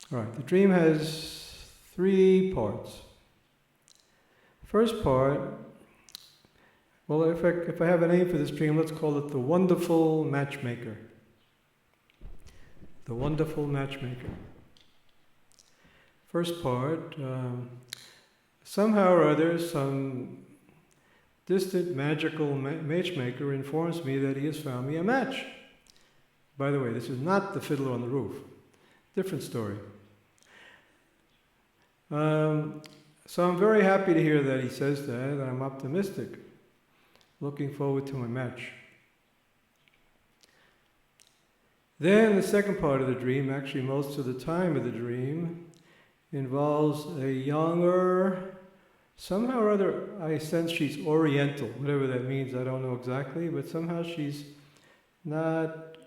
All right, the dream has three parts. First part, well, if I have a name for this dream, let's call it the wonderful matchmaker. The wonderful matchmaker. First part, somehow or other, some distant magical matchmaker informs me that he has found me a match. By the way, this is not the fiddler on the roof. Different story. So I'm very happy to hear that he says that, and I'm optimistic. Looking forward to my match. Then the second part of the dream, actually most of the time of the dream, involves a younger, somehow or other, I sense she's Oriental, whatever that means, I don't know exactly, but somehow she's not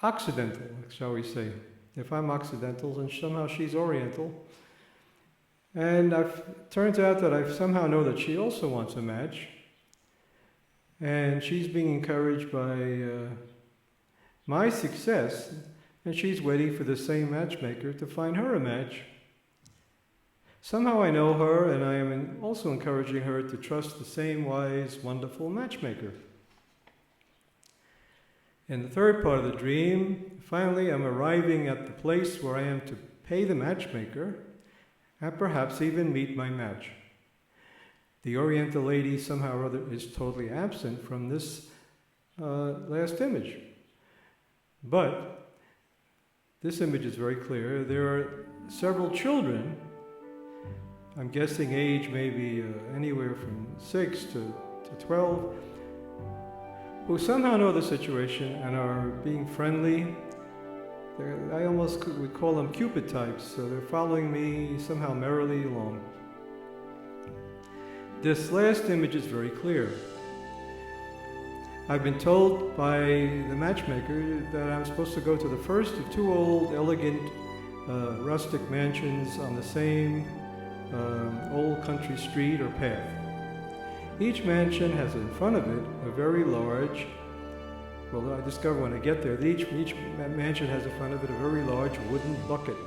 Occidental, shall we say. If I'm Occidental, then somehow she's Oriental. And it turns out that I somehow know that she also wants a match. And she's being encouraged by my success, and she's waiting for the same matchmaker to find her a match. Somehow I know her, and I am also encouraging her to trust the same wise, wonderful matchmaker. In the third part of the dream, finally I'm arriving at the place where I am to pay the matchmaker, and perhaps even meet my match. The Oriental lady somehow or other is totally absent from this last image. But this image is very clear. There are several children, I'm guessing age maybe anywhere from 6 to 12, who somehow know the situation and are being friendly. I almost would call them Cupid types, so they're following me somehow merrily along. This last image is very clear. I've been told by the matchmaker that I'm supposed to go to the first of two old, elegant, rustic mansions on the same old country street or path. Each mansion has in front of it a very large, well, I discover when I get there that each mansion has in front of it a very large wooden bucket,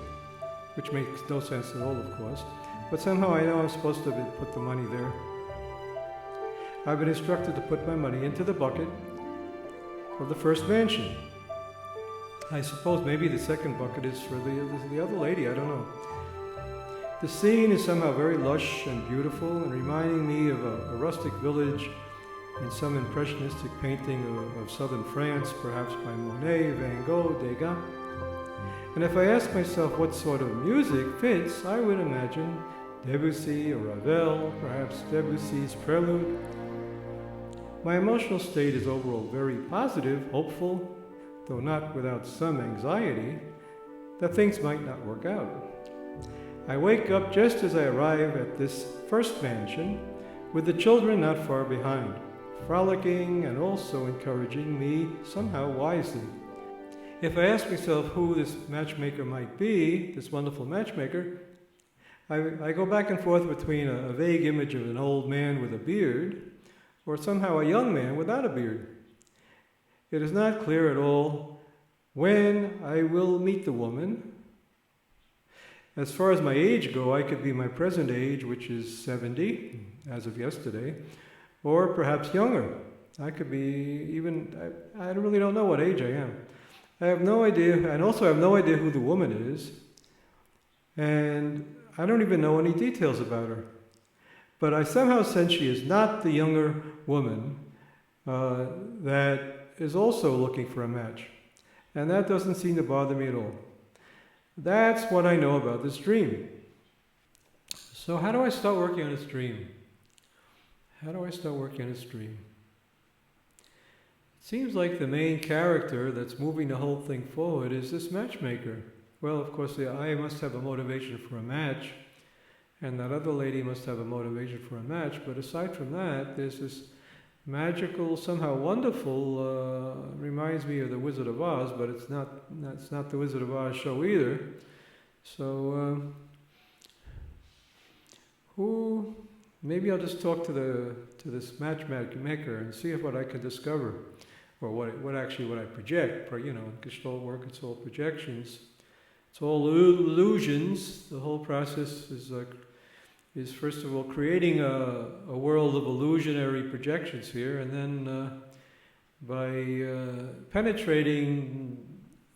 which makes no sense at all, of course, but somehow I know I'm supposed to put the money there. I've been instructed to put my money into the bucket of the first mansion. I suppose maybe the second bucket is for the other lady, I don't know. The scene is somehow very lush and beautiful and reminding me of a rustic village in some impressionistic painting of southern France, perhaps by Monet, Van Gogh, Degas. And if I ask myself what sort of music fits, I would imagine Debussy or Ravel, perhaps Debussy's Prelude. My emotional state is overall very positive, hopeful, though not without some anxiety, that things might not work out. I wake up just as I arrive at this first mansion, with the children not far behind, frolicking and also encouraging me somehow wisely. If I ask myself who this matchmaker might be, this wonderful matchmaker, I go back and forth between a vague image of an old man with a beard, or somehow a young man without a beard. It is not clear at all when I will meet the woman. As far as my age go, I could be my present age, which is 70, as of yesterday, or perhaps younger. I could be even, I really don't know what age I am. I have no idea, and also I have no idea who the woman is, and I don't even know any details about her. But I somehow sense she is not the younger woman that is also looking for a match. And that doesn't seem to bother me at all. That's what I know about this dream. So how do I start working on this dream? How do I start working on this dream? It seems like the main character that's moving the whole thing forward is this matchmaker. Well, of course, I must have a motivation for a match, and that other lady must have a motivation for a match, but aside from that, there's this magical, somehow wonderful, reminds me of the Wizard of Oz, but it's not the Wizard of Oz show either. So, maybe I'll just talk to this matchmaker and see what I can discover, or what I project. For, you know, in Gestalt work, it's all projections. It's all illusions. The whole process is first of all creating a world of illusionary projections here, and then by penetrating,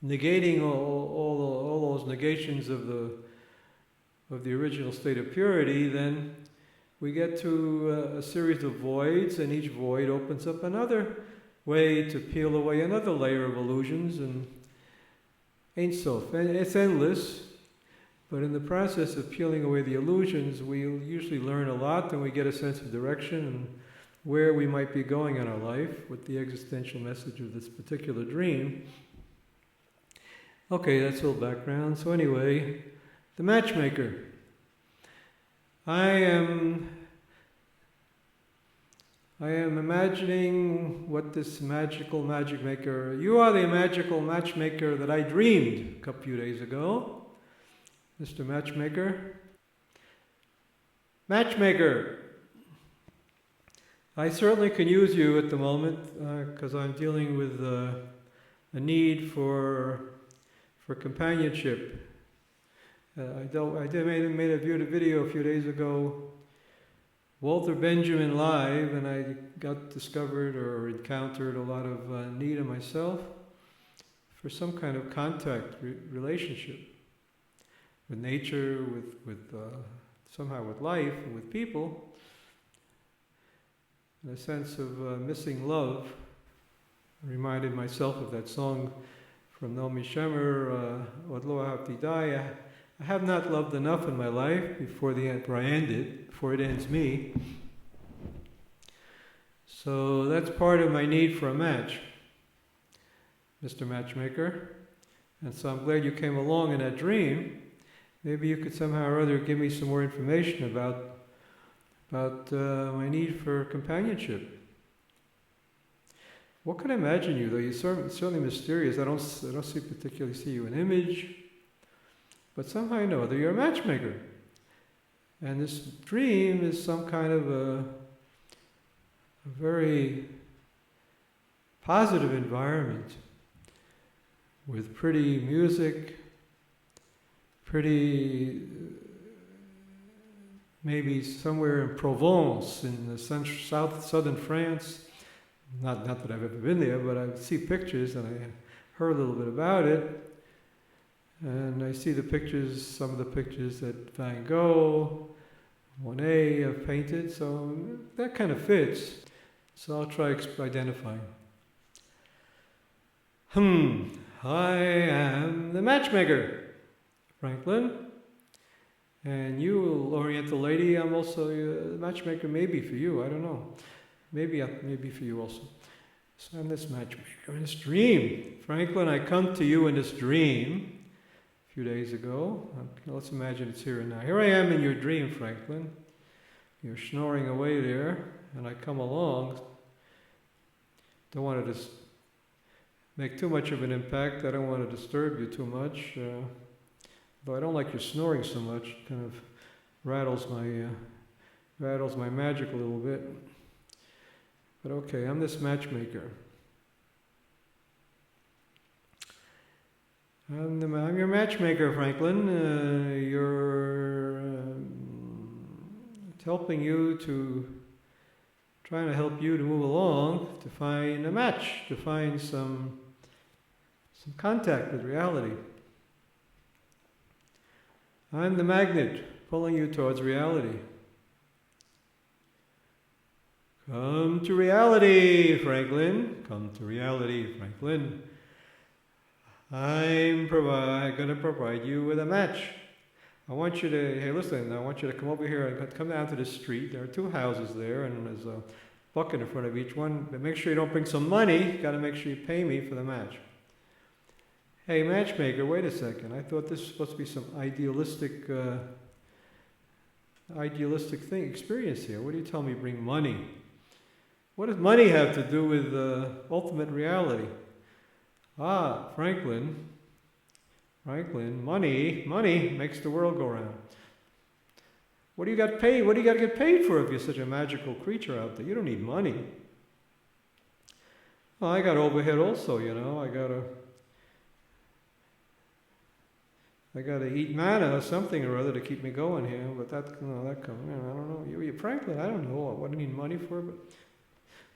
negating all those negations of the original state of purity, then we get to a series of voids, and each void opens up another way to peel away another layer of illusions, and Ein Sof. And it's endless, but in the process of peeling away the illusions, we usually learn a lot, and we get a sense of direction and where we might be going in our life with the existential message of this particular dream. Okay, that's all background. So anyway, the matchmaker. I am imagining what this magical magic maker, you are the magical matchmaker that I dreamed a few days ago, Mr. Matchmaker. Matchmaker, I certainly can use you at the moment because I'm dealing with a need for companionship. I made a video a few days ago, Walter Benjamin Live, and I got discovered or encountered a lot of need in myself for some kind of contact relationship with nature, with somehow with life and with people, and a sense of missing love. I reminded myself of that song from Naomi Shemer, Od Lo Ahavti Dai. I have not loved enough in my life before it ends me. So that's part of my need for a match, Mr. Matchmaker. And so I'm glad you came along in that dream. Maybe you could somehow or other give me some more information about my need for companionship. What can I imagine you, though? You're certainly mysterious. I don't particularly see you in image. But somehow I know that you're a matchmaker. And this dream is some kind of a very positive environment with pretty music, pretty, maybe somewhere in Provence, in the southern France. Not that I've ever been there, but I see pictures and I heard a little bit about it. And I see the pictures, some of the pictures that Van Gogh, Monet have painted, so that kind of fits. So I'll try identifying. I am the matchmaker, Franklin. And you, Oriental lady, I'm also a matchmaker, maybe for you, I don't know. Maybe for you also. So I'm this matchmaker in this dream. Franklin, I come to you in this dream a few days ago. Let's imagine it's here and now. Here I am in your dream, Franklin. You're snoring away there, and I come along. Don't want to make too much of an impact. I don't want to disturb you too much. Though I don't like your snoring so much. It kind of rattles my magic a little bit. But okay, I'm this matchmaker. I'm your matchmaker, Franklin. It's helping you trying to help you to move along, to find a match, to find some contact with reality. I'm the magnet pulling you towards reality. Come to reality, Franklin. Come to reality, Franklin. I'm going to provide you with a match. I want you to come over here and come down to the street. There are two houses there, and there's a bucket in front of each one. But make sure you don't bring some money. Got to make sure you pay me for the match. Hey, matchmaker, wait a second. I thought this was supposed to be some idealistic experience here. What do you tell me? Bring money. What does money have to do with ultimate reality? Franklin, money makes the world go round. What do you got paid? What do you got to get paid for if you're such a magical creature out there? You don't need money. Well, I got overhead also, I got I got to eat manna or something or other to keep me going here, but that comes. I don't know. Frankly, I don't know what I need money for, but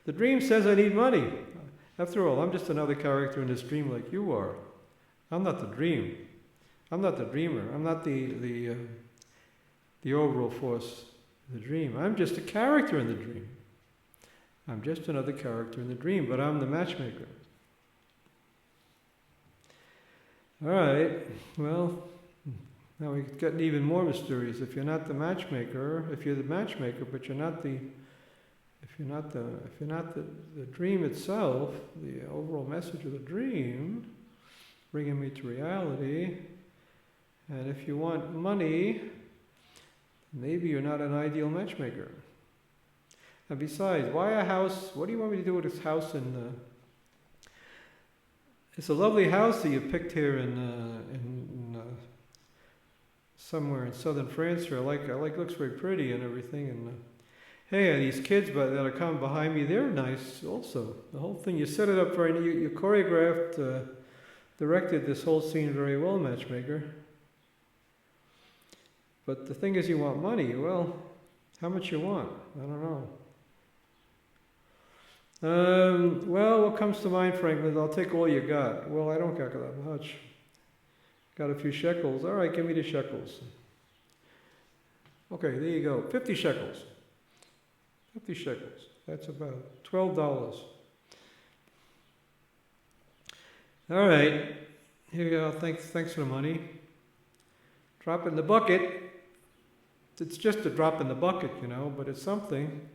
the dream says I need money. After all, I'm just another character in this dream like you are. I'm not the dream. I'm not the dreamer. I'm not the overall force of the dream. I'm just a character in the dream. I'm just another character in the dream, but I'm the matchmaker. All right, well, now we've gotten even more mysterious. If you're not the matchmaker, if you're the matchmaker, but you're not the dream itself, the overall message of the dream, bringing me to reality, and if you want money, maybe you're not an ideal matchmaker. And besides, why a house? What do you want me to do with this house it's a lovely house that you picked here in somewhere in southern France here. I like looks very pretty and everything. And hey, these kids that are coming behind me, they're nice also. The whole thing, you set it up very. You choreographed, directed this whole scene very well, matchmaker. But the thing is, you want money. Well, how much you want? I don't know. Well, what comes to mind, frankly, is I'll take all you got. Well, I don't got that much. Got a few shekels. All right, give me the shekels. Okay, there you go. 50 shekels. 50 shekels. That's about $12. All right, here you go. Thanks for the money. Drop in the bucket. It's just a drop in the bucket, but it's something.